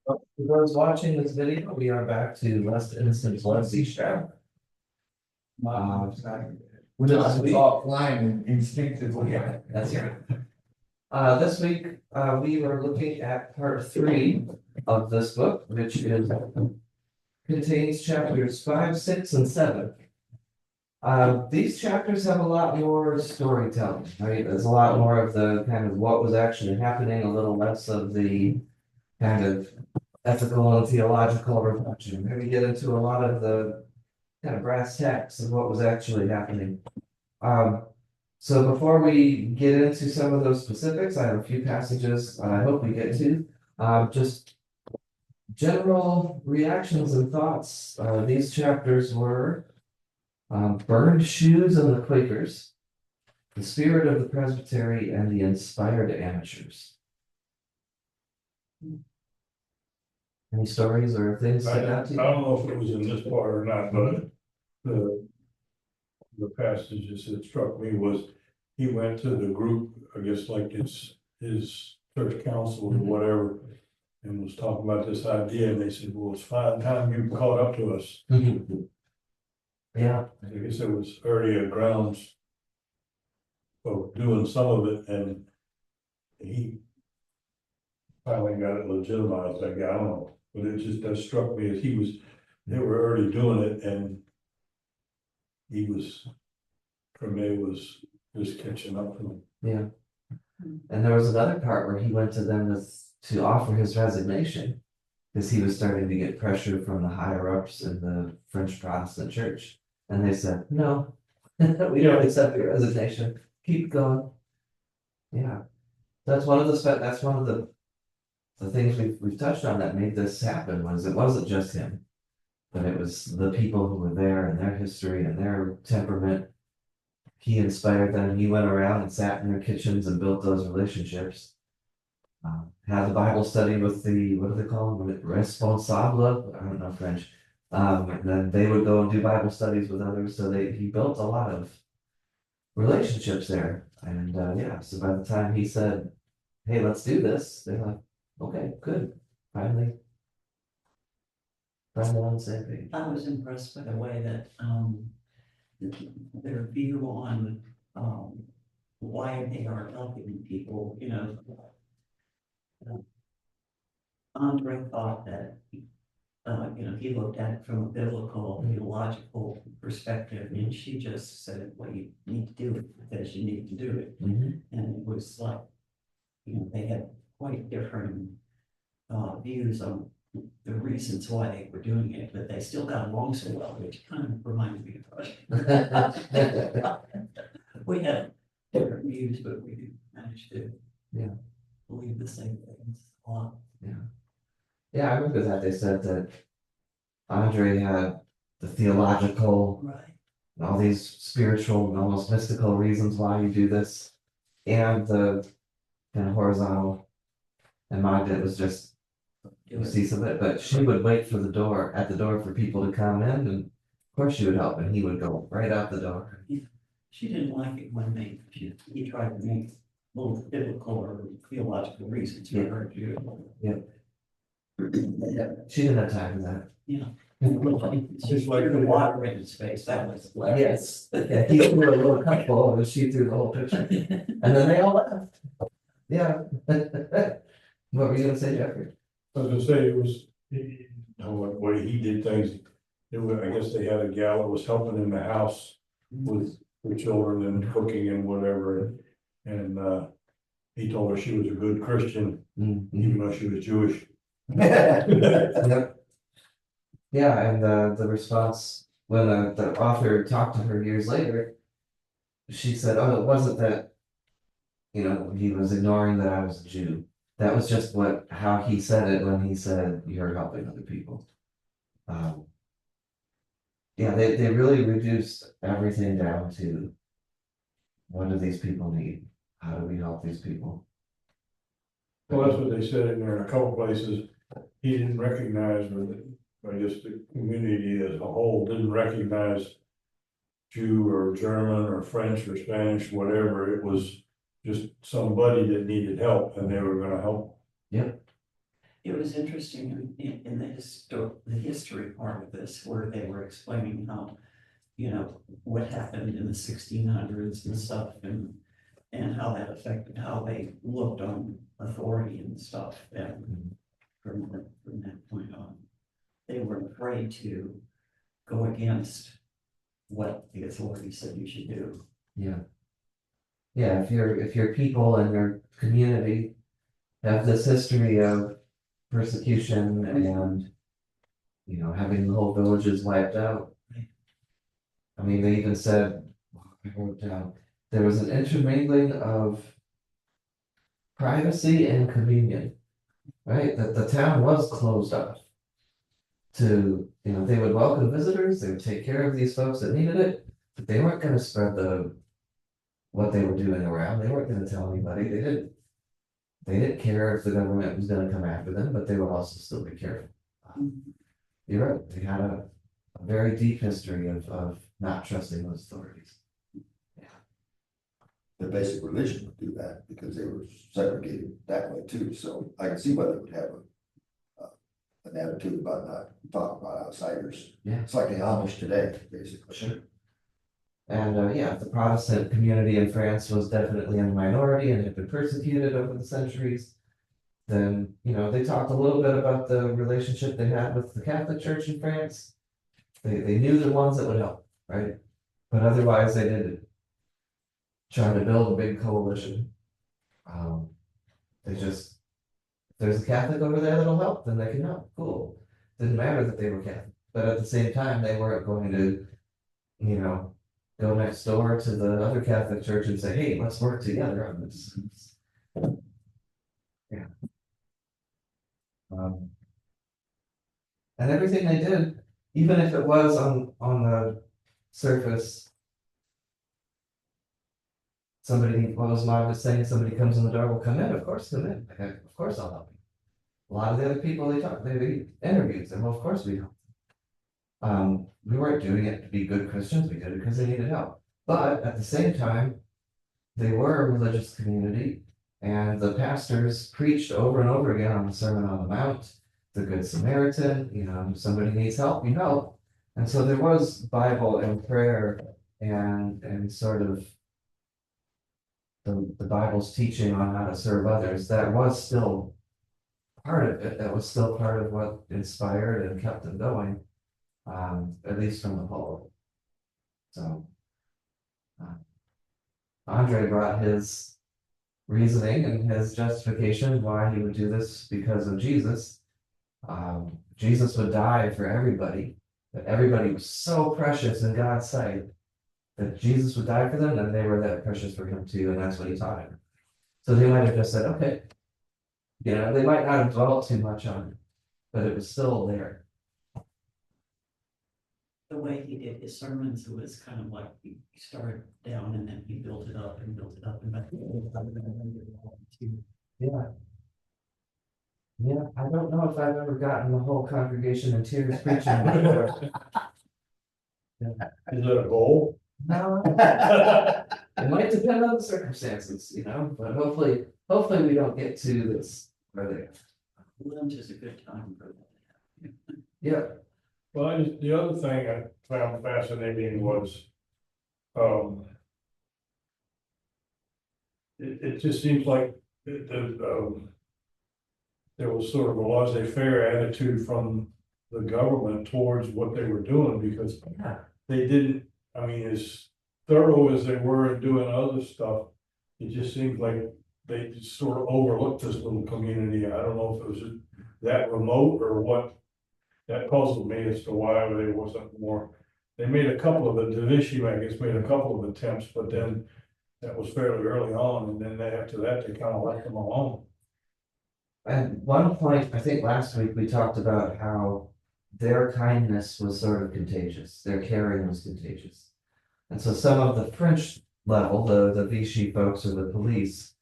For those watching this video, we are back to Less Innocent Blood Sea Strap. It's all flying instinctively. That's right. This week, we were looking at part 3 of this book, which contains chapters 5, 6, and 7. These chapters have a lot more storytelling, right? There's a lot more of the kind of what was actually happening, a little less of the kind of ethical and theological reflection. Maybe get into a lot of the kind of brass tacks of what was actually happening. So before we get into some of those specifics, I have a few passages I hope we get to. Just general reactions and thoughts. These chapters were Burned Shoes and the Quakers, The Spirit of the Presbytery, and the Inspired Amateurs. Any stories or things I stick out to you? don't know if it was in this part or not, but the passages that struck me was he went to the group, I guess like his church council or whatever, and was talking about this idea, and they said, well, it's fine time you caught up to us. Yeah. I guess it was earlier grounds of doing some of it, and he finally got it legitimized. Like, I don't know, but it just, that struck me as they were already doing it, and he was, for me, was just catching up to them. Yeah. And there was another part where he went to them to offer his resignation because he was starting to get pressure from the higher ups in the French Protestant church. And they said, no, we don't accept your resignation. Keep going. Yeah. That's one of the things we've touched on that made this happen was it wasn't just him, but it was the people who were there and their history and their temperament. He inspired them. He went around and sat in their kitchens and built those relationships. Had the Bible study with the, what do they call them? Responsable? I don't know French. And then they would go and do Bible studies with others. So he built a lot of relationships there. And yeah, so by the time he said, hey, let's do this, they're like, okay, good. Finally on the same page. I was impressed by the way that their view on why they are helping people, Andre thought that he looked at it from a biblical, theological perspective, and she just said, well, you need to do it because you need to do it. Mhm. And it was like, they had quite different views on the reasons why they were doing it, but they still got along so well, which kind of reminded me of us. We had different views, but we managed to believe the same things a lot. Yeah, I remember that they said that Andre had the theological, Right. and all these spiritual and almost mystical reasons why you do this, and the kind of horizontal. And Magda was just see some of it, but she would wait at the door for people to come in, and of course she would help, and he would go right out the door. She didn't like it when he tried to make little biblical or theological reasons for her to do it. Yeah, she didn't have time for that. Yeah. Just like the water in his face, that was hilarious. Yes, yeah, he threw a little cup full, and she threw the whole picture, and then they all left. Yeah. What were you gonna say, Jeffrey? I was gonna say, it was, what way he did things, I guess they had a gal that was helping in the house with the children and cooking and whatever, and he told her she was a good Christian, even though she was Jewish. Yep. Yeah, and the response when the author talked to her years later, she said, oh, it wasn't that, he was ignoring that I was a Jew. That was just how he said it when he said you're helping other people. Yeah, they really reduced everything down to what do these people need? How do we help these people? Well, that's what they said in there in a couple places. He didn't recognize, or I guess the community as a whole didn't recognize Jew or German or French or Spanish, whatever. It was just somebody that needed help and they were gonna help. Yep. It was interesting in the history part of this, where they were explaining how, what happened in the 1600s and stuff, and how that affected how they looked on authority and stuff. And from that point on, they were afraid to go against what the authority said you should do. Yeah. Yeah, if your people and your community have this history of persecution and, having the whole villages wiped out. I mean, they even said, I wrote down, there was an intermingling of privacy and communion, right? That the town was closed off to, they would welcome visitors, they would take care of these folks that needed it, but they weren't gonna spread what they were doing around. They weren't gonna tell anybody. They didn't care if the government was gonna come after them, but they would also still be careful. You're right, they had a very deep history of not trusting those authorities. Their basic religion would do that because they were segregated that way too, so I can see why they would have an attitude about not talking about outsiders. Yeah. It's like the Amish today, basically. Sure. And yeah, the Protestant community in France was definitely in the minority and had been persecuted over the centuries. Then, they talked a little bit about the relationship they had with the Catholic Church in France. They knew the ones that would help, right? But otherwise they didn't try to build a big coalition. They just, if there's a Catholic over there that'll help, then they can help, cool. Didn't matter that they were Catholic, but at the same time, they weren't going to, go next door to the other Catholic church and say, hey, let's work together on this. Yeah. And everything they did, even if it was on the surface, what was Margaret saying, somebody comes in the door, will come in, of course, come in. Of course I'll help you. A lot of the other people they interviewed them, well, of course we help. We weren't doing it to be good Christians, we did it because they needed help. But at the same time, they were a religious community, and the pastors preached over and over again on the Sermon on the Mount, the Good Samaritan, if somebody needs help, you help. And so there was Bible and prayer and sort of the Bible's teaching on how to serve others. That was still part of it. That was still part of what inspired and kept them going. At least from the whole. So, Andre brought his reasoning and his justification why he would do this because of Jesus. Jesus would die for everybody, that everybody was so precious in God's sight that Jesus would die for them, and they were that precious for him too, and that's what he taught him. So they might have just said, okay, they might not have dwelt too much on it, but it was still there. The way he did his sermons, it was kind of like he started down and then he built it up and built it up and back. Yeah. Yeah, I don't know if I've ever gotten the whole congregation in tears preaching before. Is that a goal? No. It might depend on the circumstances, but hopefully we don't get to this where they. Lent is a good time for that. Yeah. Well, the other thing I found fascinating was, it just seems like there was sort of a laissez-faire attitude from the government towards what they were doing, because they didn't, as thorough as they were in doing other stuff, it just seems like they just sort of overlooked this little community. I don't know if it was that remote or what. That puzzled me as to why they wasn't more. They made a couple of I guess made a couple of attempts, but then that was fairly early on, and then after that they kind of left them alone. At one point, I think last week, we talked about how their kindness was sort of contagious, their caring was contagious. And so some of the French level, the Vichy folks or the police,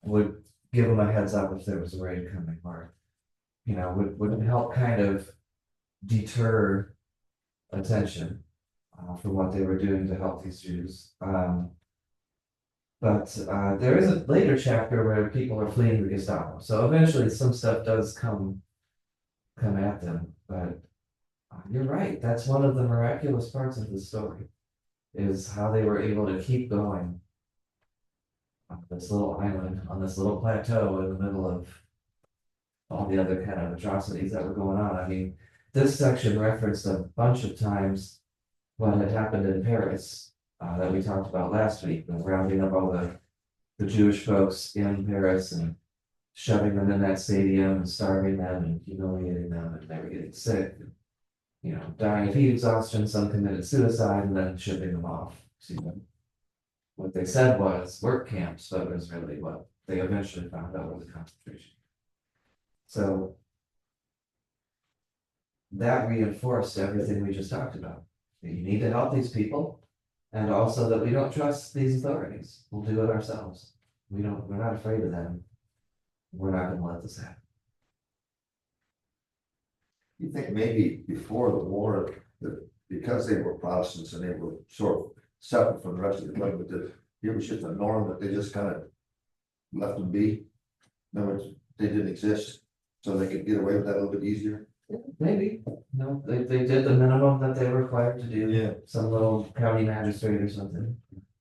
would give them a heads up if there was a raid coming, or would help kind of deter attention from what they were doing to help these Jews. But there is a later chapter where people are fleeing the Gestapo, so eventually some stuff does come at them, but you're right, that's one of the miraculous parts of the story, is how they were able to keep going on this little island, on this little plateau in the middle of all the other kind of atrocities that were going on. I mean, this section referenced a bunch of times what had happened in Paris, that we talked about last week, the rounding up all the Jewish folks in Paris and shoving them in that stadium and starving them and humiliating them, and they were getting sick, and, you know, dying of heat exhaustion, some committed suicide, and then shipping them off. So, what they said was work camps, but it was really what they eventually found out was a concentration. So that reinforced everything we just talked about. That you need to help these people, and also that we don't trust these authorities. We'll do it ourselves. We're not afraid of them. We're not gonna let this happen. You think maybe before the war, that because they were Protestants and they were sort of separate from the rest of the country, that it was just a norm that they just kind of left them be? In other words, they didn't exist, so they could get away with that a little bit easier? Maybe, no, they did the minimum that they were required to do. Yeah. Some little county magistrate or something.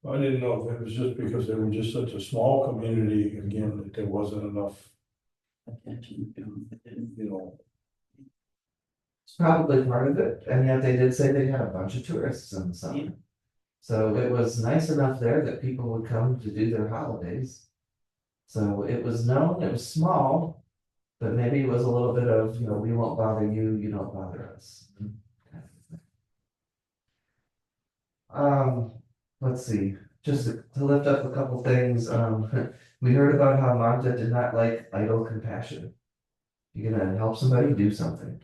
I didn't know if it was just because they were just such a small community, again, that there wasn't enough, Attention, you know. It's probably part of it, and yet they did say they had a bunch of tourists in the summer. Yeah. So it was nice enough there that people would come to do their holidays. So it was known, it was small, but maybe it was a little bit of, you know, we won't bother you, you don't bother us. Let's see, just to lift up a couple things, we heard about how Magda did not like idle compassion. You're gonna help somebody, do something.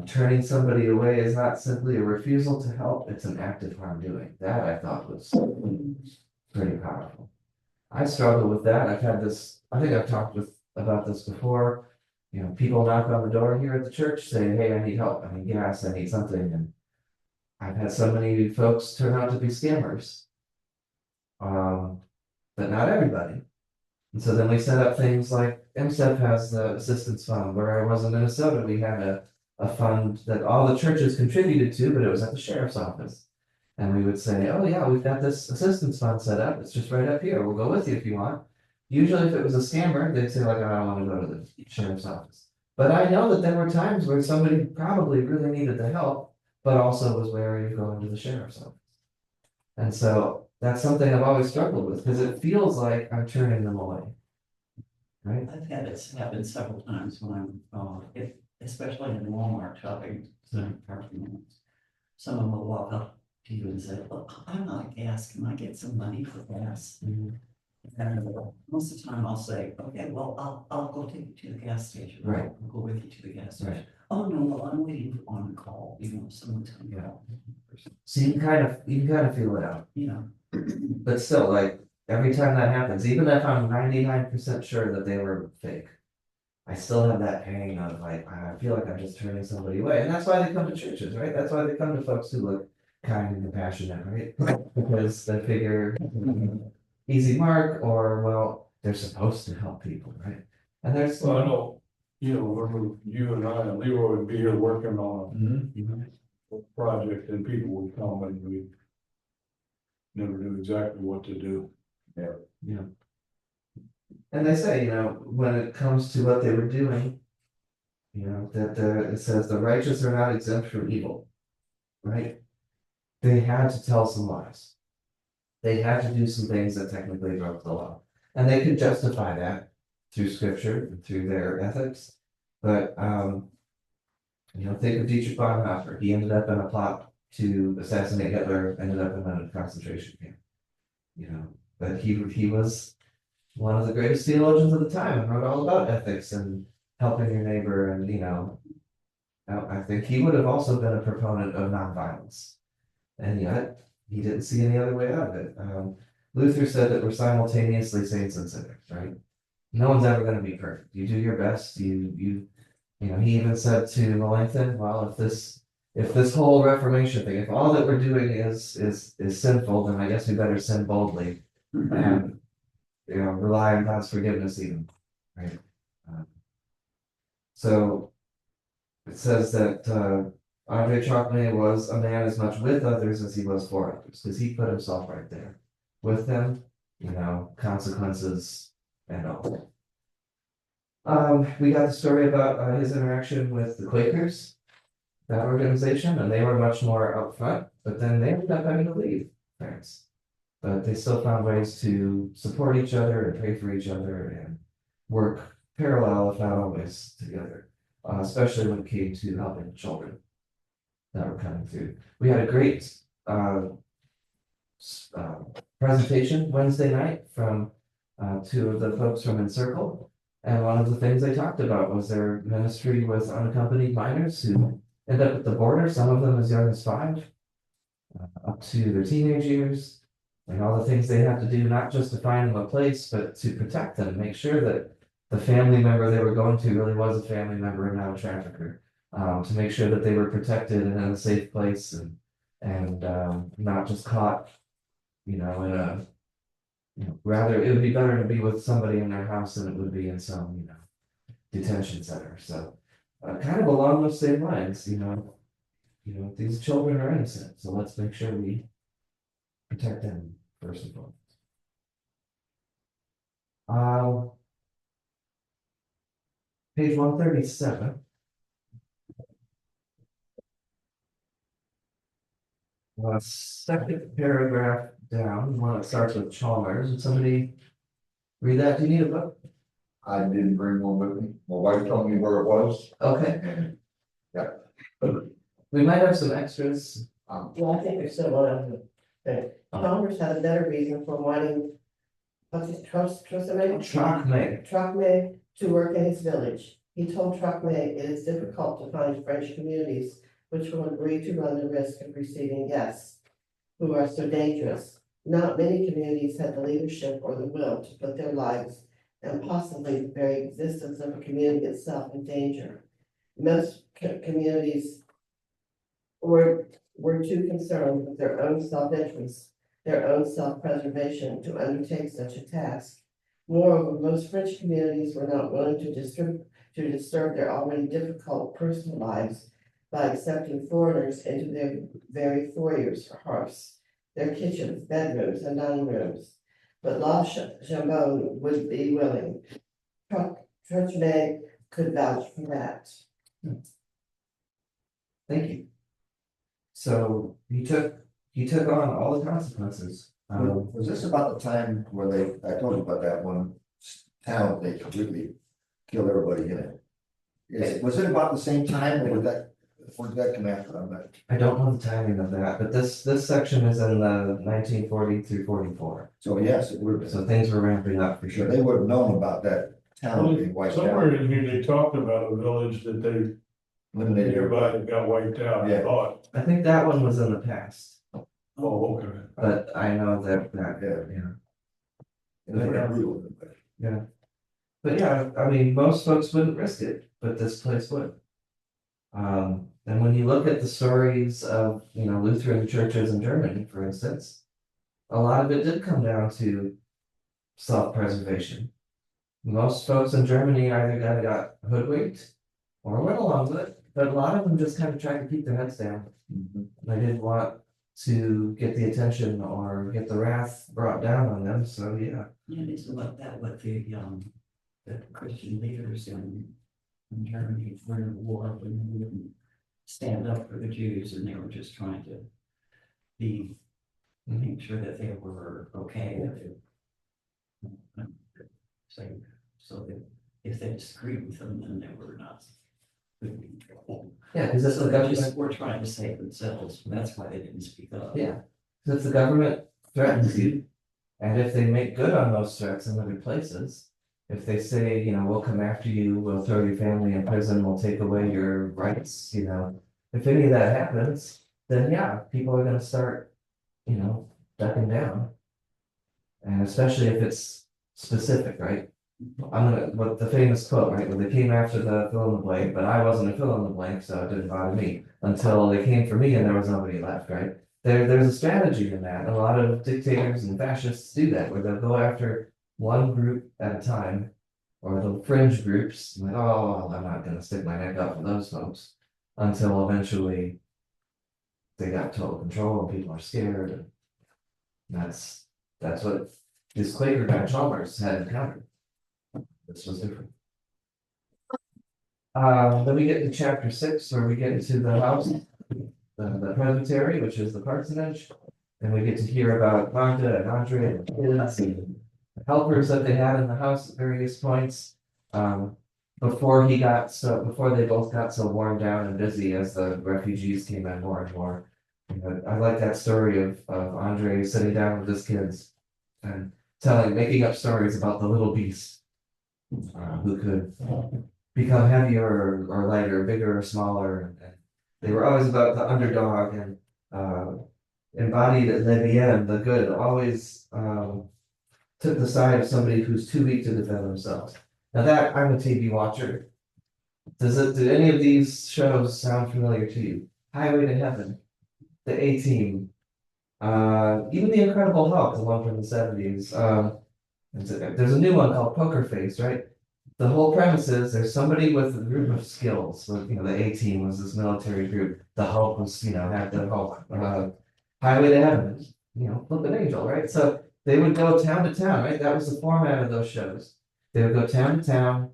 Turning somebody away is not simply a refusal to help, it's an act of harm doing. That I thought was pretty powerful. I struggle with that. I've had this, I think I've talked about this before. You know, people knock on the door here at the church saying, hey, I need help, I need gas, I need something, and I've had so many folks turn out to be scammers. But not everybody. And so then we set up things like MSEP has the assistance fund. Where I was in Minnesota, we had a fund that all the churches contributed to, but it was at the sheriff's office. And we would say, oh yeah, we've got this assistance fund set up, it's just right up here, we'll go with you if you want. Usually if it was a scammer, they'd say like, I don't want to go to the sheriff's office. But I know that there were times where somebody probably really needed the help, but also was wary of going to the sheriff's office. And so that's something I've always struggled with, because it feels like I'm turning them away. Right? I've had it happen several times when I'm, especially in Walmart shopping, parking lots. Someone will walk up to you and say, look, I'm out of gas, can I get some money for gas? Mhm. And most of the time I'll say, okay, well, I'll go take you to the gas station. Right. I'll go with you to the gas station. Right. Oh, no, well, I'm waiting on a call, someone's coming Yeah. out. So you can kind of feel it out. But still, like, every time that happens, even if I'm 99% sure that they were fake, I still have that pang of like, I feel like I'm just turning somebody away. And that's why they come to churches, right? That's why they come to folks who look kind and compassionate, right? Because they figure easy mark, or well, they're supposed to help people, right? And there's Well, I know, you know, when you and I and Leroy would be here working on a project, and people would come and we never knew exactly what to do. Yeah. And they say, you know, when it comes to what they were doing, you know, that it says the righteous are not exempt from evil, right? They had to tell some lies. They had to do some things that technically broke the law. And they could justify that through scripture, and through their ethics. But, you know, think of Dietrich Bonhoeffer. He ended up in a plot to assassinate Hitler, ended up in a concentration camp. You know, but he was one of the greatest theologians of the time and wrote all about ethics and helping your neighbor. And, you know, I think he would have also been a proponent of nonviolence. And yet, he didn't see any other way out of it. Luther said that we're simultaneously saints and sinners, right? No one's ever going to be perfect. You do your best. You know, he even said to Melanchthon, well, if this whole Reformation thing, if all that we're doing is sinful, then I guess we better sin boldly and, rely on God's forgiveness even, right? So it says that, Andre Chocme was a man as much with others as he was for others, because he put himself right there with them, consequences and all. We got the story about his interaction with the Quakers, that organization, and they were much more upfront, but then they ended up having to leave France. But they still found ways to support each other and pray for each other and work parallel, if not always, together, especially when it came to helping children that were coming through. We had a great presentation Wednesday night from two of the folks from Encircle. And one of the things they talked about was their ministry with unaccompanied minors who end up at the border, some of them as young as 5, up to their teenage years, and all the things they have to do, not just to find them a place, but to protect them, make sure that the family member they were going to really was a family member and not a trafficker, to make sure that they were protected and in a safe place and not just caught, in a, rather, it would be better to be with somebody in their house than it would be in some, detention center. So kind of along those same lines, these children are innocent, so let's make sure we protect them first and foremost. Page 137. Second paragraph down, one that starts with Chalmers. Did somebody read that? Do you need a book? I didn't bring one with me. My wife told me where it was. Okay. Yeah. We might have some extras. Well, I think there's still one of them. Chalmers had a better reason for wanting, what's his trust name? Chocme to work in his village. He told Chocme it is difficult to find French communities which will agree to run the risk of receiving guests who are so dangerous. Not many communities had the leadership or the will to put their lives and possibly the very existence of a community itself in danger. Most communities were too concerned with their own self-interest, their own self-preservation to undertake such a task. Moreover, most French communities were not willing to disturb their already difficult personal lives by accepting foreigners into their very foyers or hearths, their kitchens, bedrooms, and dining rooms. But La Chambon would be willing. Churchmay could vouch for that. Thank you. So he took on all the consequences. Was this about the time where I told you about that one town, they completely killed everybody in it? Was it about the same time or did that come after? I don't know the timing of that, but this section is in the 1940 through 44. So yes, it would have been. So things were ramping up for Sure, sure. they would have known about that town being wiped out. Somewhere in here, they talked about a village that they Eliminated everybody. nearby got wiped out, I Yeah. thought. I think that one was in the past, Oh, okay. but I know that, Yeah. It was very brutal. But yeah, I mean, most folks wouldn't risk it, but this place would. And when you look at the stories of, Lutheran churches in Germany, for instance, a lot of it did come down to self-preservation. Most folks in Germany either got hoodwinked or went along with it, but a lot of them just kind of tried to keep their heads down. They didn't want to get the attention or get the wrath brought down on them, so yeah. Yeah, it's about that, what the Christian leaders in Germany during the war, when they wouldn't stand up for the Jews, and they were just trying to make sure that they were okay. So that if they disagreed with them, then they were not. Yeah, because that's So the they government. just were trying to save themselves, that's why they didn't speak up. Yeah, because if the government threatens you, and if they make good on those threats in other places, if they say, we'll come after you, we'll throw your family in prison, we'll take away your rights, if any of that happens, then yeah, people are gonna start, ducking down. And especially if it's specific, right? What the famous quote, right, where they came after the fill in the blank, but I wasn't a fill in the blank, so it didn't bother me until they came for me and there was nobody left, right? there's a strategy in that. A lot of dictators and fascists do that, where they'll go after one group at a time, or the fringe groups, like, oh, I'm not gonna stick my neck out for those folks, until eventually they got total control and people are scared. And that's what this Quaker guy Chalmers had encountered. This was different. Then we get to chapter 6, where we get into the house, the presbytery, which is the parsonage. And we get to hear about Magda and Andre and the kids and the helpers that they had in the house at various points. Before they both got so worn down and busy as the refugees came in more and more. I like that story of Andre sitting down with his kids and making up stories about the little beast who could become heavier or lighter, bigger or smaller. And they were always about the underdog and embodied Levienne, the good, always took the side of somebody who's too weak to defend themselves. Now that I'm a TV watcher. Do any of these shows sound familiar to you? Highway to Heaven, The A-Team, even The Incredible Hulk, the one from the 70s. There's a new one called Poker Face, right? The whole premise is there's somebody with a group of skills. So, the A-Team was this military group. The Hulk was, had the Hulk. Highway to Heaven, flip an angel, right? So they would go town to town, right? That was the format of those shows. They would go town to town,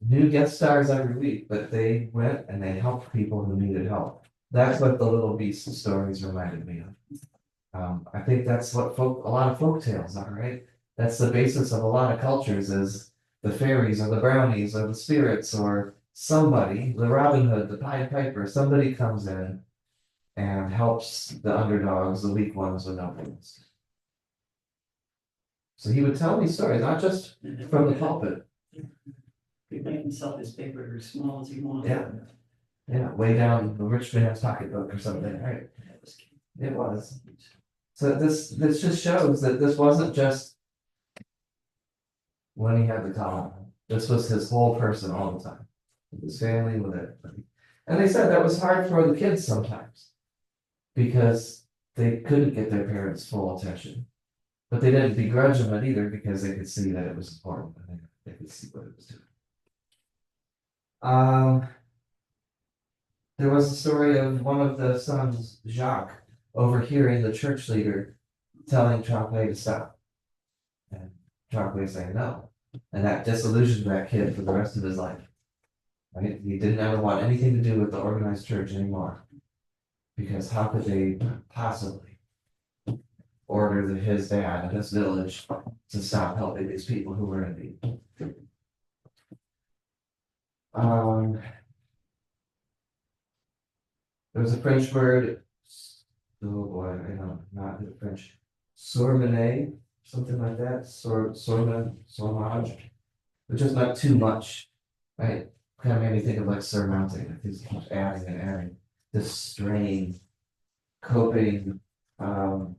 new guest stars every week, but they went and they helped people who needed help. That's what the Little Beast stories reminded me of. I think that's what a lot of folk tales are, right? That's the basis of a lot of cultures is the fairies or the brownies or the spirits or somebody, the Robin Hood, the Pied Piper, somebody comes in and helps the underdogs, the weak ones with no things. So he would tell me stories, not just from the pulpit. He made himself his paper as small as he wanted. Yeah. Yeah, way down the rich man's pocketbook or something, right? It was. So this just shows that this wasn't just when he had the collar. This was his whole person all the time. With his family, with it. And they said that was hard for the kids sometimes. Because they couldn't get their parents' full attention. But they didn't begrudge him it either because they could see that it was important. And they could see what it was doing. There was a story of one of the sons, Jacques, overhearing the church leader telling Trompe to stop. And Trompe saying no. And that disillusioned that kid for the rest of his life. Right? He didn't ever want anything to do with the organized church anymore. Because how could they possibly order his dad and his village to stop helping these people who were in need? There's a French word, oh boy, I know, not the French, sourmene, something like that, sourmage, which is not too much, right? Kind of made me think of like surmounting, like these keeps adding and adding, this strain, coping and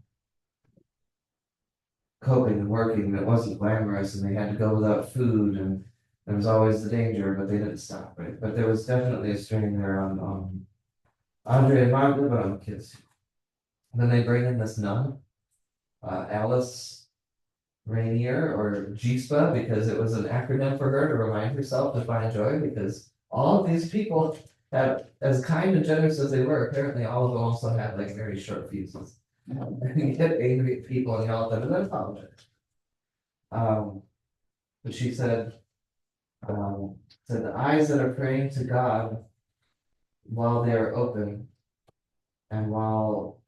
working, and it wasn't glamorous, and they had to go without food, and there was always the danger, but they didn't stop, right? But there was definitely a strain there on Andre and Magda, but on the kids. And then they bring in this nun, Alice Rainier, or Gispa, because it was an acronym for her to remind herself to find joy, because all of these people have, as kind and generous as they were, apparently all of them also had like very short fuses. And you get angry at people and yell at them and then apologize. But she said, the eyes that are praying to God while they are open and while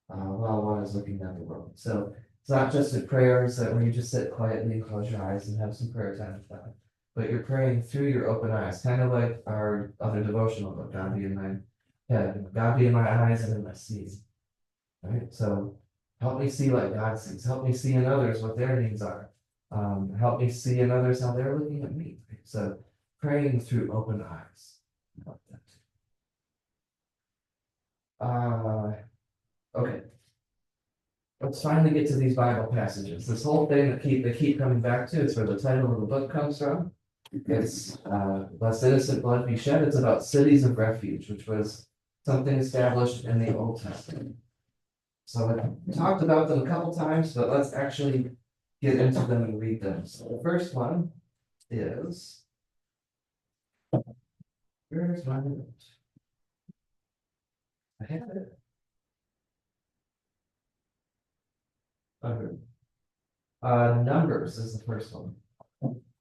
one is looking at the world. So it's not just the prayers that where you just sit quietly and close your eyes and have some prayer time with God, but you're praying through your open eyes, kind of like our other devotional book, God be in my head, God be in my eyes and in my seas. Right? So help me see like God sees. Help me see in others what their needs are. Help me see in others how they're looking at me. Right? So praying through open eyes. Okay. Let's finally get to these Bible passages. This whole thing that they keep coming back to, it's where the title of the book comes from. It's Lest Innocent Blood Be Shed. It's about cities of refuge, which was something established in the Old Testament. So I talked about them a couple times, but let's actually get into them and read them. So the first one is. Where's my note? I have it. Okay. Numbers is the first one.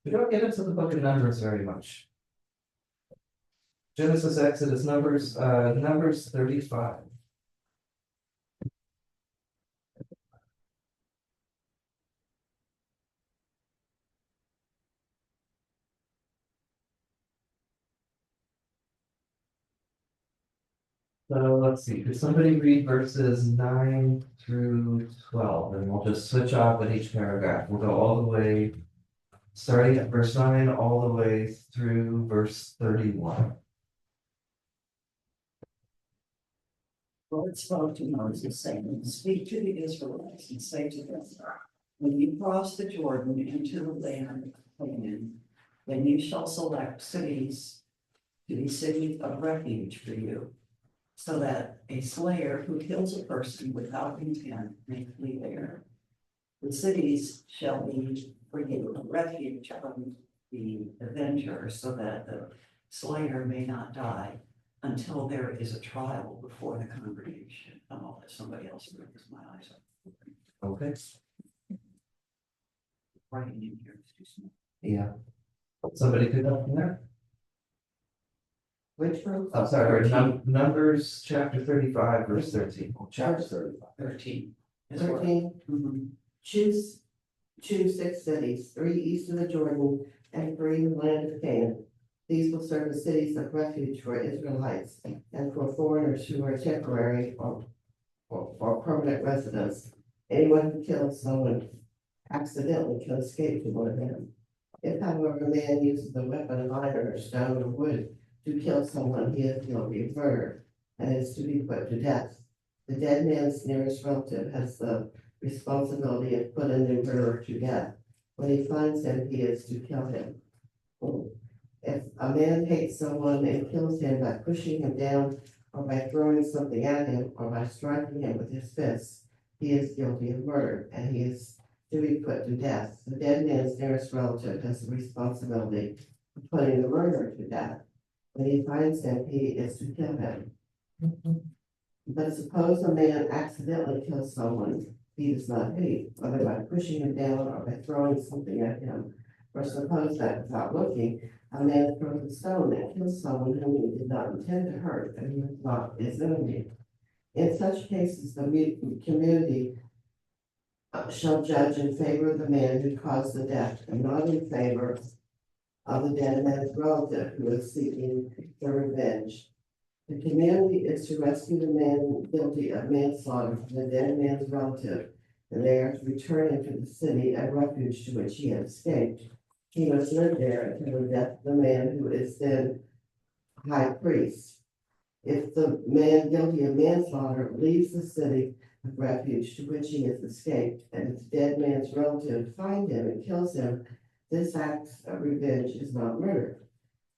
We don't get into the book of Numbers very much. Genesis, Exodus, Numbers 35. So let's see, could somebody read verses 9 through 12, and we'll just switch off at each paragraph. We'll go all the way, starting at verse 9, all the way through verse 31. Lord spoke to Moses, saying, speak to the Israelites and say to them, when you cross the Jordan into the land of Canaan, then you shall select cities to be cities of refuge for you, so that a slayer who kills a person without intent may flee there. The cities shall be for you a refuge from the avenger, so that the slayer may not die until there is a trial before the congregation. I'll let somebody else read this, my eyes are Okay. writing in here. It's too small. Yeah. Somebody could help from there? Which one? Oh, sorry, Numbers chapter 35, verse 13. Chapter 35. 13. is where- 13, Mhm. choose 6 cities, 3 east of the Jordan and 3 in the land of Canaan. These will serve as cities of refuge for Israelites and for foreigners who are temporary or permanent residents. Anyone who kills someone accidentally can escape to one of them. If, however, a man uses a weapon of iron or stone or wood to kill someone, he is guilty of murder and is to be put to death. The dead man's nearest relative has the responsibility of putting the murderer to death. When he finds him, he is to kill him. If a man hates someone and kills him by pushing him down or by throwing something at him or by striking him with his fists, he is guilty of murder and he is to be put to death. The dead man's nearest relative has the responsibility of putting the murderer to death. When he finds him, he is to kill him. But suppose a man accidentally kills someone he does not hate, whether by pushing him down or by throwing something at him. Or suppose that without looking, a man throws a stone and kills someone whom he did not intend to hurt and who is not his enemy. In such cases, the community shall judge in favor of the man who caused the death and not in favor of the dead man's relative who is seeking the revenge. The community is to rescue the man guilty of manslaughter from the dead man's relative, and they are to return him to the city and refuge to which he had escaped. He must live there until the death of the man who is then high priest. If the man guilty of manslaughter leaves the city of refuge to which he has escaped, and if the dead man's relative find him and kills him, this act of revenge is not murder.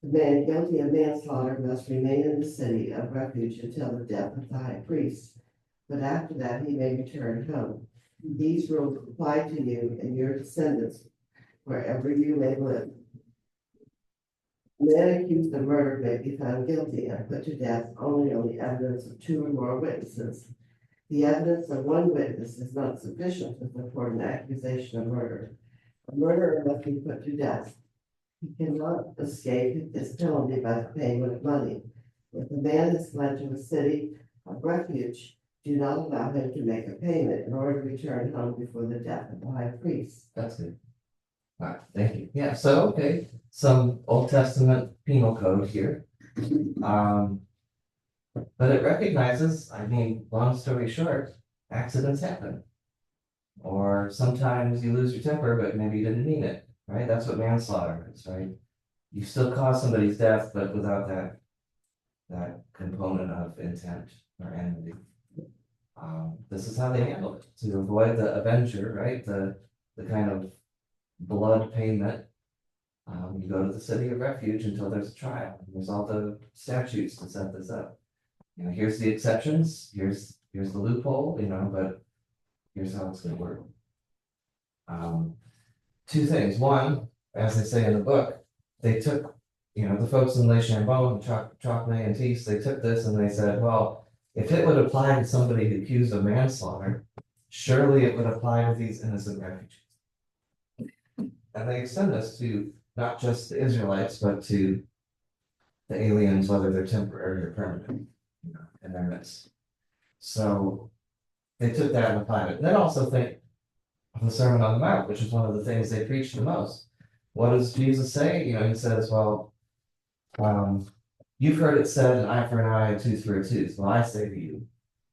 The man guilty of manslaughter must remain in the city of refuge until the death of the high priest, but after that he may return home. These rules apply to you and your descendants wherever you may live. The man accused of murder may be found guilty and put to death only on the evidence of 2 or more witnesses. The evidence of 1 witness is not sufficient to support an accusation of murder. A murderer must be put to death. He cannot escape his penalty by the payment of money. If a man is fled to a city of refuge, do not allow him to make a payment in order to return home before the death of the high priest. That's good. All right, thank you. Yeah, so, okay, some Old Testament penal code here. But it recognizes, I mean, long story short, accidents happen. Or sometimes you lose your temper, but maybe you didn't mean it, right? That's what manslaughter is, right? You still cause somebody's death, but without that component of intent or enmity. This is how they handle it, to avoid the avenger, right? The kind of blood payment. You go to the city of refuge until there's a trial. And there's all the statutes to set this up. You know, here's the exceptions, here's here's the loophole, but here's how it's gonna work. Two things. One, as they say in the book, they took, the folks in Les Chambon, Chocmay and Tees, they took this and they said, well, if it would apply to somebody accused of manslaughter, surely it would apply to these innocent refugees. And they extend this to not just the Israelites, but to the aliens, whether they're temporary or permanent, in their midst. So they took that and applied it. And then also think of the Sermon on the Mount, which is one of the things they preach the most. What does Jesus say? He says, well, you've heard it said, an eye for an eye, a tooth for a tooth. Well, I say to you,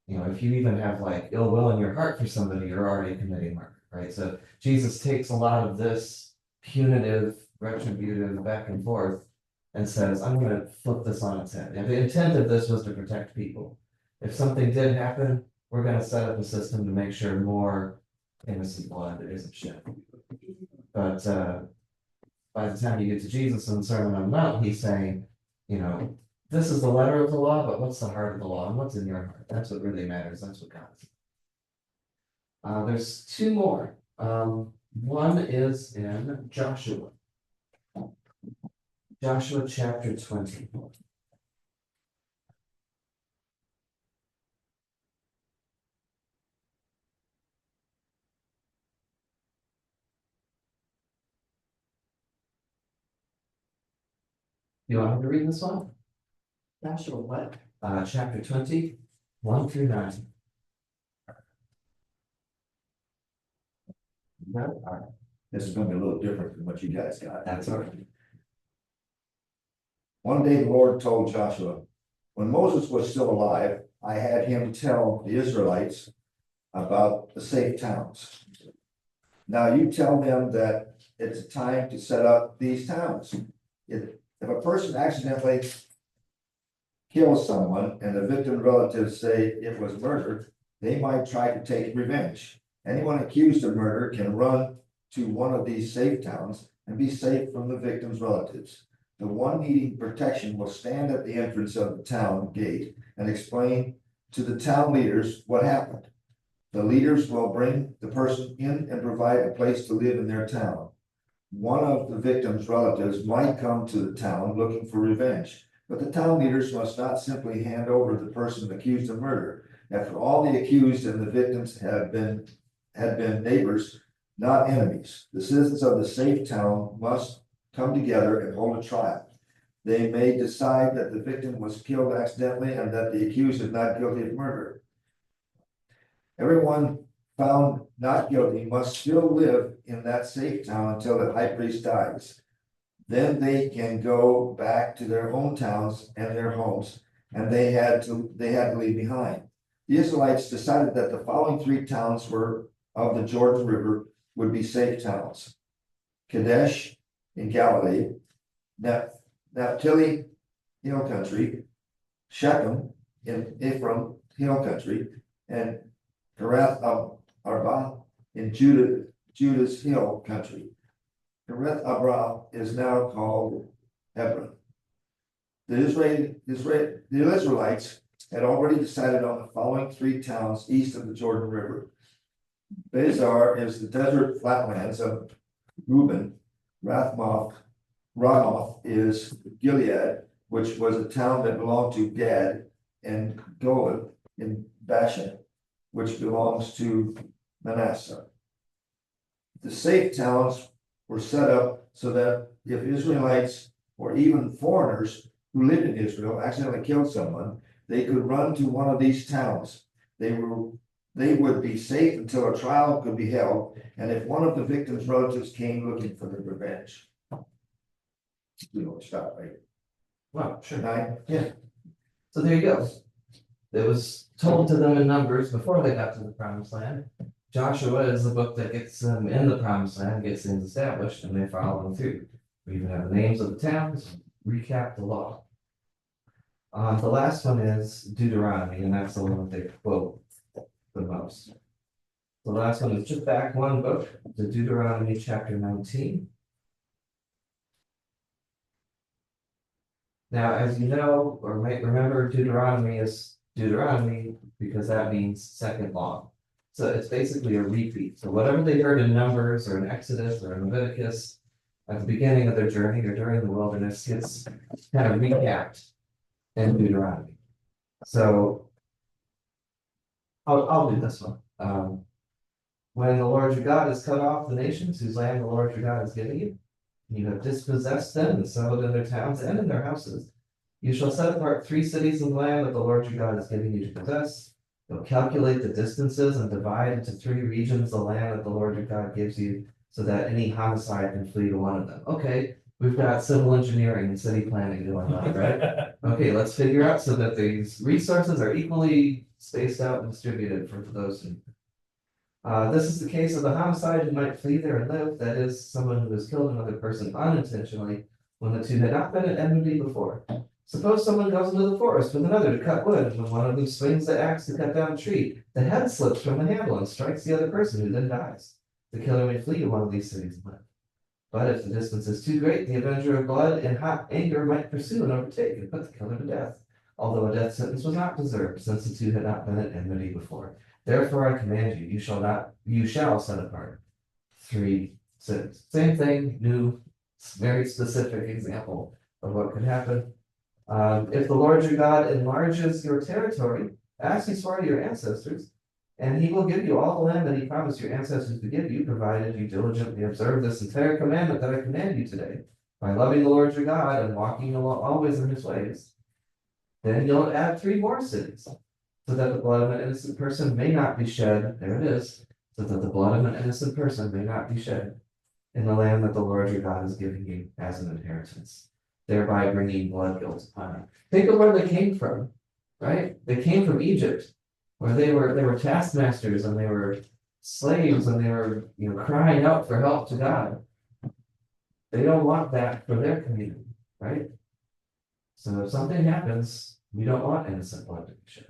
if you even have like ill will in your heart for somebody, you're already committing murder, right? So Jesus takes a lot of this punitive, retributive back and forth and says, I'm going to flip this on its head. And the intent of this was to protect people. If something did happen, we're going to set up a system to make sure more innocent blood isn't shed. But by the time you get to Jesus in the Sermon on the Mount, he's saying, this is the letter of the law, but what's the heart of the law and what's in your heart? That's what really matters. That's what counts. There's two more. One is in Joshua. Joshua chapter 20. You want me to read this one? Joshua, what? Chapter 20, 1 through 9. No? All right. This is gonna be a little different than what you guys got. That's all right. One day the Lord told Joshua, when Moses was still alive, I had him tell the Israelites about the safe towns. Now you tell them that it's time to set up these towns. If a person accidentally kills someone and the victim's relatives say it was murder, they might try to take revenge. Anyone accused of murder can run to one of these safe towns and be safe from the victim's relatives. The one needing protection will stand at the entrance of the town gate and explain to the town leaders what happened. The leaders will bring the person in and provide a place to live in their town. One of the victim's relatives might come to the town looking for revenge, but the town leaders must not simply hand over the person accused of murder. After all, the accused and the victims had been neighbors, not enemies. The citizens of the safe town must come together and hold a trial. They may decide that the victim was killed accidentally and that the accused is not guilty of murder. Everyone found not guilty must still live in that safe town until the high priest dies. Then they can go back to their own towns and their homes, and they had to leave behind. The Israelites decided that the following three towns of the Jordan River would be safe towns: Kadesh in Galilee, Naphtali hill country, Shechem in Ephraim hill country, and Kiriath Arba in Judah's hill country. Kiriath Arba is now called Hebron. The Israelites had already decided on the following three towns east of the Jordan River. Bezar is the desert flatlands of Reuben. Ramoth is Gilead, which was a town that belonged to Gad, and Golan in Bashan, which belongs to Manasseh. The safe towns were set up so that if Israelites or even foreigners who lived in Israel accidentally killed someone, they could run to one of these towns. They would be safe until a trial could be held, and if one of the victim's relatives came looking for the revenge. We don't stop, right? Well, sure. Nine? Yeah. So there you go. It was told to them in Numbers before they got to the Promised Land. Joshua is the book that gets them in the Promised Land, gets things established, and they follow them through. We even have the names of the towns, recap the law. The last one is Deuteronomy, and that's the one that they quote the most. The last one is just back one book, to Deuteronomy chapter 19. Now, as you know, or might remember, Deuteronomy is Deuteronomy, because that means second law. So it's basically a repeat. So whatever they heard in Numbers or in Exodus or in Leviticus at the beginning of their journey or during the wilderness gets kind of recapped in Deuteronomy. So I'll do this one. When the Lord your God has cut off the nations whose land the Lord your God is giving you, you have dispossessed them and settled in their towns and in their houses. You shall set apart 3 cities in the land that the Lord your God is giving you to possess. You'll calculate the distances and divide into 3 regions the land that the Lord your God gives you, so that any homicide can flee to one of them. Okay, we've got civil engineering and city planning going on, right? Okay, let's figure out so that these resources are equally spaced out and distributed for those who. This is the case of a homicide who might flee there and live, that is, someone who has killed another person unintentionally when the two had not been at enmity before. Suppose someone goes into the forest with another to cut wood, and when one of them swings the axe to cut down a tree, the head slips from the handle and strikes the other person, who then dies. The killer may flee to one of these cities and live. But if the distance is too great, the avenger of blood in hot anger might pursue and overtake and put the killer to death, although a death sentence was not deserved, since the two had not been at enmity before. Therefore I command you, you shall set apart 3 cities. Same thing, new, very specific example of what could happen. If the Lord your God enlarges your territory, as he swore to your ancestors, and he will give you all the land that he promised your ancestors to give you, provided you diligently observe this entire commandment that I command you today, by loving the Lord your God and walking always in his ways, then you'll add 3 more cities, so that the blood of an innocent person may not be shed. There it is. So that the blood of an innocent person may not be shed in the land that the Lord your God is giving you as an inheritance, thereby bringing blood guilt upon you. Think of where they came from, right? They came from Egypt, where they were taskmasters and they were slaves and they were, crying out for help to God. They don't want that for their community, right? So if something happens, we don't want innocent blood to be shed.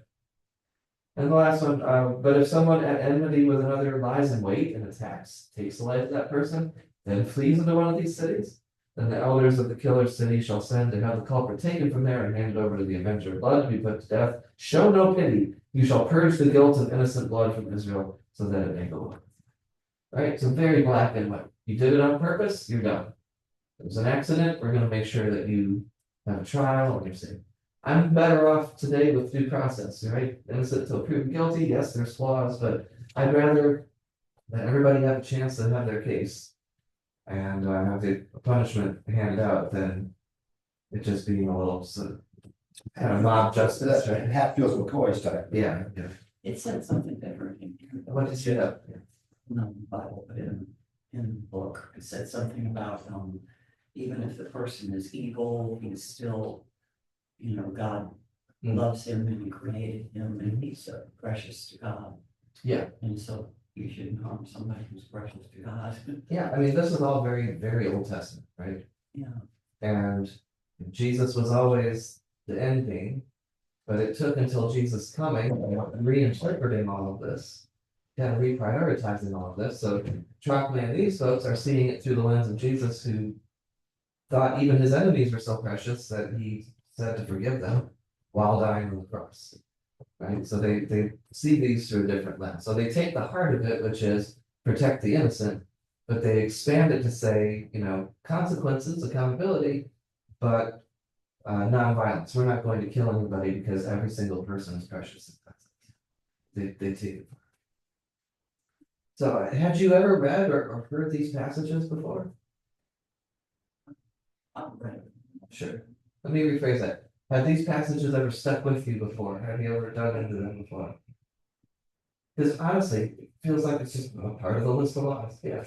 And the last one, but if someone at enmity with another lies in wait and attacks, takes the life of that person, then flees into one of these cities, then the elders of the killer's city shall send to have the culprit taken from there and handed over to the avenger of blood to be put to death. Show no pity. You shall purge the guilt of innocent blood from Israel, so that it may go on. Right? So very black and white. You did it on purpose, you're done. It was an accident, we're going to make sure that you have a trial and you're safe. I'm better off today with due process, right? Innocent till proven guilty. Yes, there's flaws, but I'd rather that everybody have a chance to have their case and have the punishment handed out than it just being a little kind of mob justice, right? Hatfield McCoy's type. Yeah. It said something different in here. What did you have? Not in the Bible, but in the book, it said something about, even if the person is evil, he's still, God loves him and he created him and he's so precious to God. Yeah. And so you shouldn't harm somebody who's precious to God. Yeah, I mean, this is all very, very Old Testament, right? Yeah. And Jesus was always the end game, but it took until Jesus coming and reinterpreting all of this, kind of reprioritizing all of this. So Trockman and these folks are seeing it through the lens of Jesus, who thought even his enemies were so precious that he said to forgive them while dying on the cross. Right? So they see these through a different lens. So they take the heart of it, which is protect the innocent, but they expand it to say, consequences, accountability, but nonviolence. We're not going to kill anybody because every single person is precious. They take it. So had you ever read or heard these passages before? I've read it. Sure. Let me rephrase that. Have these passages ever stuck with you before? Have you ever dug into them before? Because honestly, it feels like it's just a part of the list of laws. Yeah.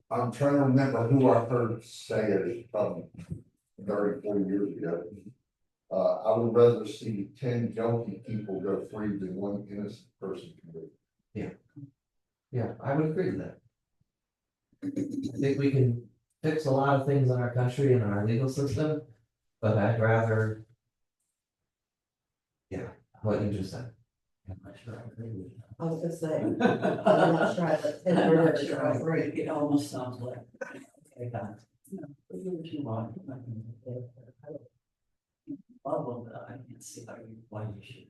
I'm trying to remember who I heard say it, probably 30, 40 years ago. I would rather see 10 guilty people go free than 1 innocent person convicted. Yeah, I would agree with that. I think we can fix a lot of things in our country and in our legal system, but I'd rather, what you just said. I'm not sure I agree with that. I was just saying, I'm not sure I let ten I'm not murderers sure go I free. agree. It almost sounds like, okay, God, do what you want. Well, I can't see why you should.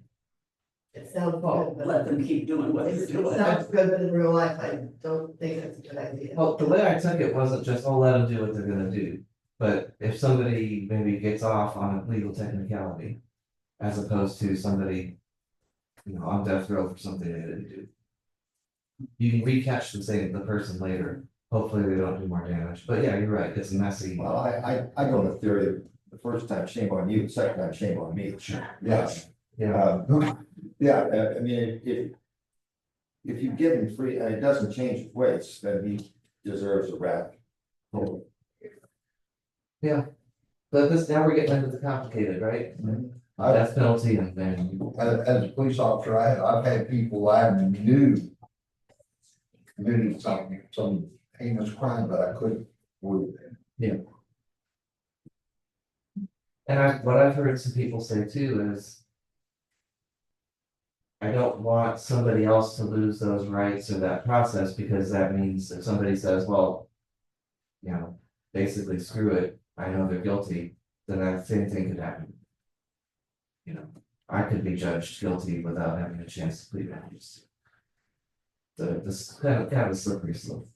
It sounds Well, good, let but them keep doing what they're it doing. sounds good, but in real life, I don't think that's a good idea. Well, the way I took it wasn't just, oh, let them do what they're gonna do. But if somebody maybe gets off on a legal technicality, as opposed to somebody, on death row for something they didn't do. You can recatch the person later, hopefully they don't do more damage, but yeah, you're right, it's messy. Well, I go to the theory of the first time, shame on you, the second time, shame on me. Sure. Yes. Yeah, Yeah, I mean, if you give him free, and it doesn't change his ways, then he deserves a rap. but now we're getting into the complicated, right? I- Death penalty and then, As a police officer, I've had people I knew committed some heinous crime, but I couldn't prove it. and what I've heard some people say too is. I don't want somebody else to lose those rights or that process, because that means if somebody says, well. Basically screw it, I know they're guilty, then that same thing could happen. I could be judged guilty without having a chance to plead not guilty. So this kind of a slippery slope.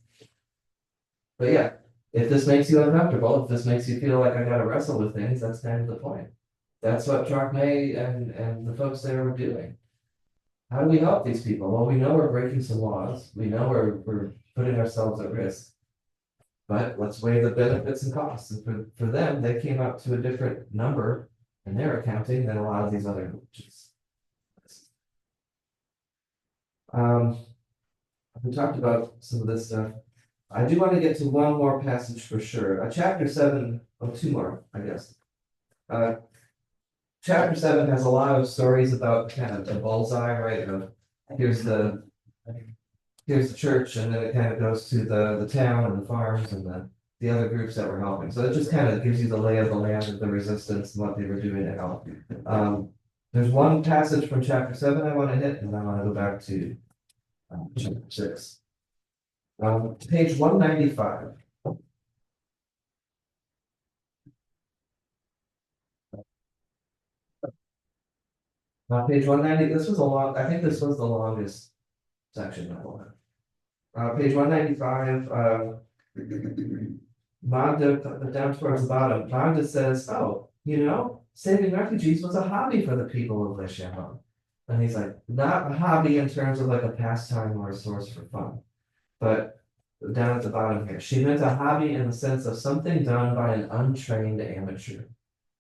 But yeah, if this makes you uncomfortable, if this makes you feel like I gotta wrestle with things, that's kind of the point. That's what May and the folks there were doing. How do we help these people? Well, we know we're breaking some laws, we know we're putting ourselves at risk. But let's weigh the benefits and costs, and for them, they came out to a different number in their accounting than a lot of these other villages. We talked about some of this stuff. I do want to get to one more passage for sure, chapter 7, two more, I guess. Chapter 7 has a lot of stories about kind of the bullseye, right? Here's the church, and then it kind of goes to the town and the farms and the other groups that were helping. So it just kind of gives you the lay of the land of the resistance and what they were doing to help. There's one passage from chapter 7 I want to hit, and I want to go back to chapter 6. Page 195. Page 190, I think this was the longest section of all that. Page 195, Magda, down towards the bottom, Magda says, oh, saving refugees was a hobby for the people of Les Chambon. And he's like, not a hobby in terms of like a pastime or a source for fun. But down at the bottom here, she meant a hobby in the sense of something done by an untrained amateur.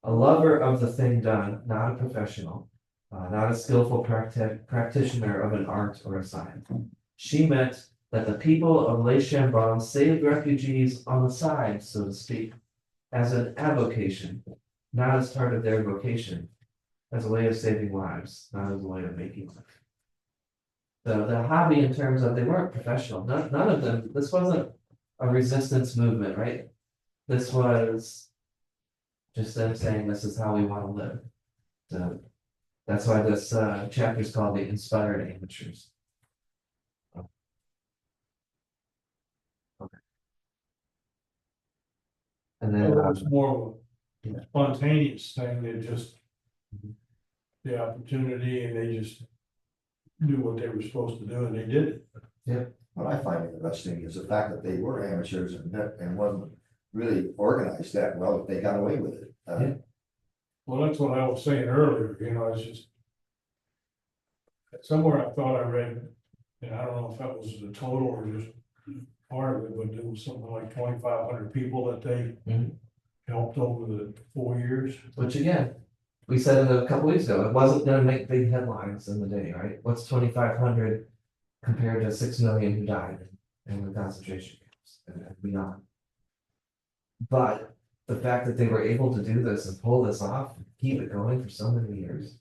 A lover of the thing done, not a professional, not a skillful practitioner of an art or a science. She meant that the people of Les Chambon saved refugees on the side, so to speak, as an avocation, not as part of their vocation, as a way of saving lives, not as a way of making life. The hobby in terms of they weren't professional, none of them, this wasn't a resistance movement, right? This was just them saying this is how we want to live. So that's why this chapter is called the Inspired Amateurs. Okay. And then It's more of a spontaneous thing, they just. The opportunity and they just knew what they were supposed to do and they did it. What I find interesting is the fact that they were amateurs and wasn't really organized that well, that they got away with it. Well, that's what I was saying earlier, it's just. Somewhere I thought I read, and I don't know if that was the total or just part of it, but it was something like 2,500 people that they. Helped over the 4 years. Which again, we said a couple weeks ago, it wasn't gonna make big headlines in the day, right? What's 2,500 compared to 6 million who died in the concentration camps and beyond? But the fact that they were able to do this and pull this off, and keep it going for so many years.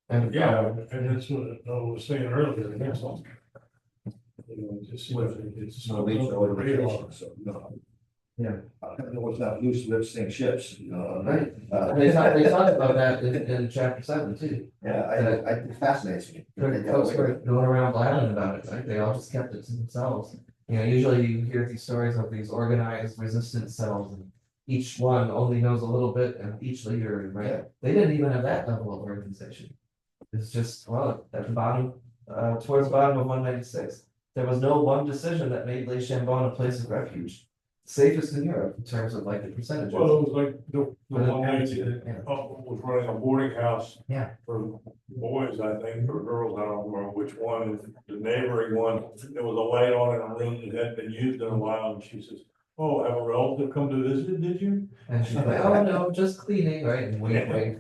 And Yeah, and that's what I was saying earlier, and that's all. Just it's No leaks or radar. so, no. Yeah. It was not loose lips sink ships, right, they talked about that in chapter 7 too. Yeah, it fascinates me. The folks were going around blabbing about it, right? They all just kept it to themselves. Usually you hear these stories of these organized resistance cells, and each one only knows a little bit and each leader, right? They didn't even have that level of organization. It's just, well, at the bottom, towards the bottom of 196, there was no one decision that made Les Chambon a place of refuge. Safest in Europe in terms of like the percentages. Well, it was like the But an one lady attitude, that yeah. was running a boarding house. Yeah. For boys, I think, or girls, I don't remember which one, the neighboring one, there was a light on in a room that hadn't been used in a while, and she says, oh, have a relative come to visit, did you? And she's like, oh no, just cleaning, right? And wait, right?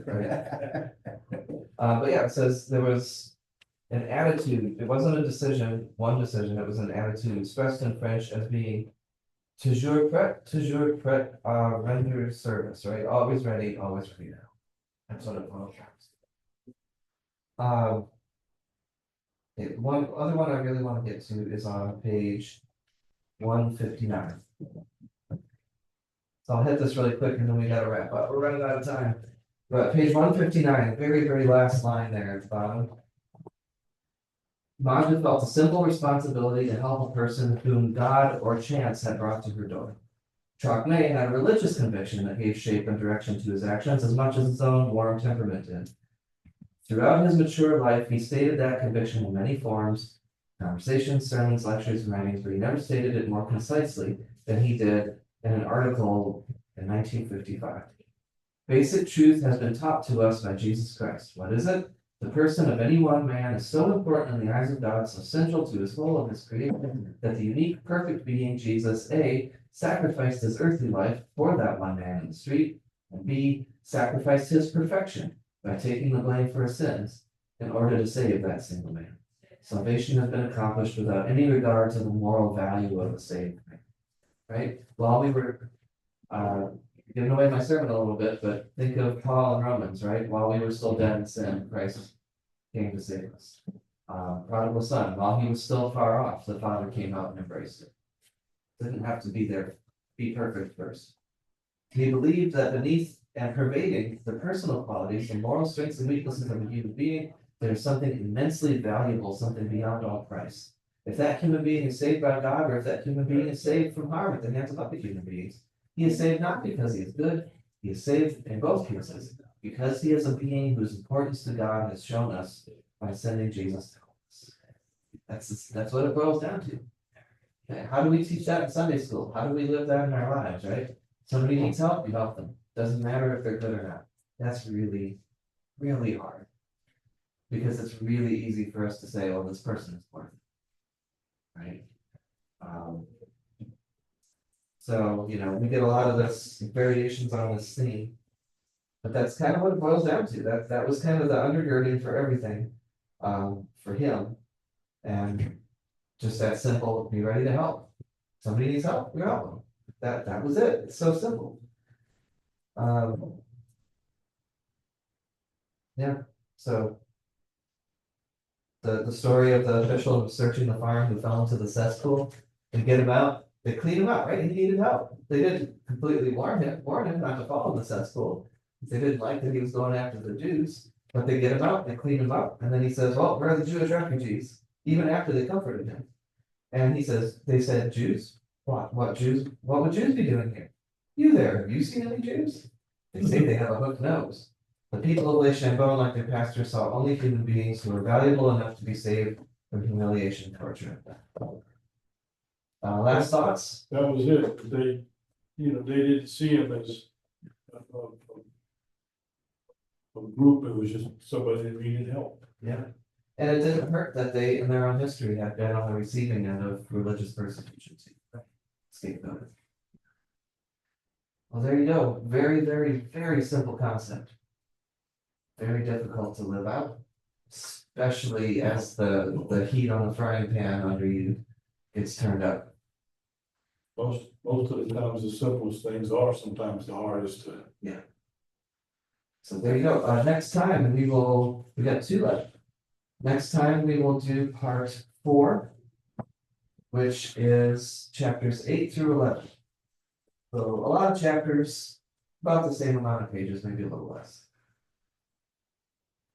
But yeah, it says there was an attitude, it wasn't a decision, one decision, it was an attitude expressed in French as being toujours prêt, render service, right? Always ready now. That's what it boils down to. One other one I really want to get to is on page 159. So I'll hit this really quick and then we gotta wrap up. We're running out of time. But page 159, very, very last line there at the bottom. Magda felt a simple responsibility to help a person whom God or chance had brought to her door. Trocmé had a religious conviction that gave shape and direction to his actions as much as his own warm temperament did. Throughout his mature life, he stated that conviction in many forms, conversations, sermons, lectures, and writings, but he never stated it more concisely than he did in an article in 1955. Basic truth has been taught to us by Jesus Christ. What is it? The person of any one man is so important in the eyes of God, so central to his whole of his creation, that the unique, perfect being, Jesus, A, sacrificed his earthly life for that one man in the street, and B, sacrificed his perfection by taking the blame for his sins in order to save that single man. Salvation has been accomplished without any regard to the moral value of the saved man. Right? While we were giving away my sermon a little bit, but think of Paul and Romans, right? While we were still dead in sin, Christ came to save us. Prodigal son, while he was still far off, the Father came out and embraced it. Didn't have to be there, be perfect first. He believed that beneath and pervading the personal qualities and moral strengths and weaknesses of a human being, there's something immensely valuable, something beyond all price. If that human being is saved by God, or if that human being is saved from harm at the hands of other human beings, he is saved not because he is good, he is saved in both cases, because he is a being whose importance to God has shown us by sending Jesus to us. That's what it boils down to. Okay, how do we teach that in Sunday school? How do we live that in our lives, right? Somebody needs help, you help them. Doesn't matter if they're good or not. That's really, really hard. Because it's really easy for us to say, oh, this person is worth it. Right? So, we get a lot of this variations on this theme. But that's kind of what it boils down to. That was kind of the undergirding for everything for him. And just that simple, be ready to help. Somebody needs help, we help them. That was it. It's so simple. Yeah, so the story of the official who searching the farm who fell into the cesspool and get him out, they clean him out, right? He needed help. They didn't completely warn him not to fall in the cesspool. They didn't like that he was going after the Jews, but they get him out, they clean him up, and then he says, well, where are the Jewish refugees? Even after they comforted him. And he says, they said, Jews? What Jews? What would Jews be doing here? You there, have you seen any Jews? They say they have a hooked nose. The people of Les Chambon, like their pastor, saw only human beings who were valuable enough to be saved from humiliation, torture, and death. Last thoughts? That was it. They didn't see him as a group. It was just somebody that needed help. Yeah. And it didn't hurt that they, in their own history, had been on the receiving end of religious persecution too. Scapegoated. Well, there you go. Very, very, very simple concept. Very difficult to live out, especially as the heat on the frying pan under you gets turned up. Most of the times, the simplest things are sometimes the hardest to. Yeah. So there you go. Next time we got 2 left. Next time we will do part 4, which is chapters 8 through 11. So a lot of chapters, about the same amount of pages, maybe a little less.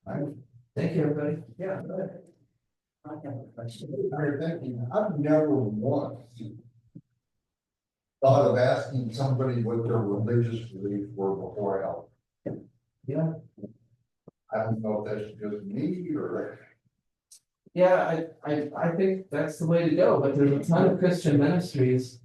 All right. Thank you, everybody. Yeah. Go ahead. I have a question. Thank you. I've never once thought of asking somebody what their religious beliefs were before I helped. Yeah. I don't know if that's just me or. Yeah, I think that's the way to go, but there's a ton of Christian ministries.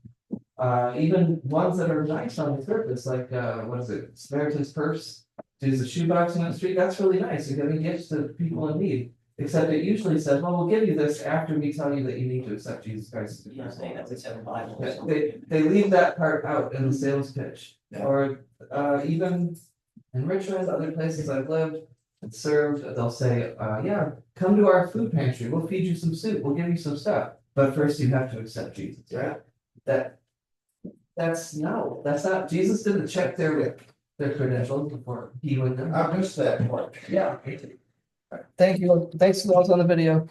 Even ones that are nice on the surface, like, what is it, Samaritan's Purse, does the shoebox ministry, that's really nice, you're giving gifts to people in need. Except it usually says, well, we'll give you this after we tell you that you need to accept Jesus Christ as your Yeah, personal they Lord. have to have a Bible or Yeah, something. they leave that part out in the sales pitch, Yeah. or, even in Richmond, other places I've lived and served, they'll say, yeah, come to our food pantry, we'll feed you some soup, we'll give you some stuff, but first you have to accept Jesus, right? That's not, Jesus didn't check their credentials before he went them. I missed that part. Yeah. Thank you, thanks for watching on the video.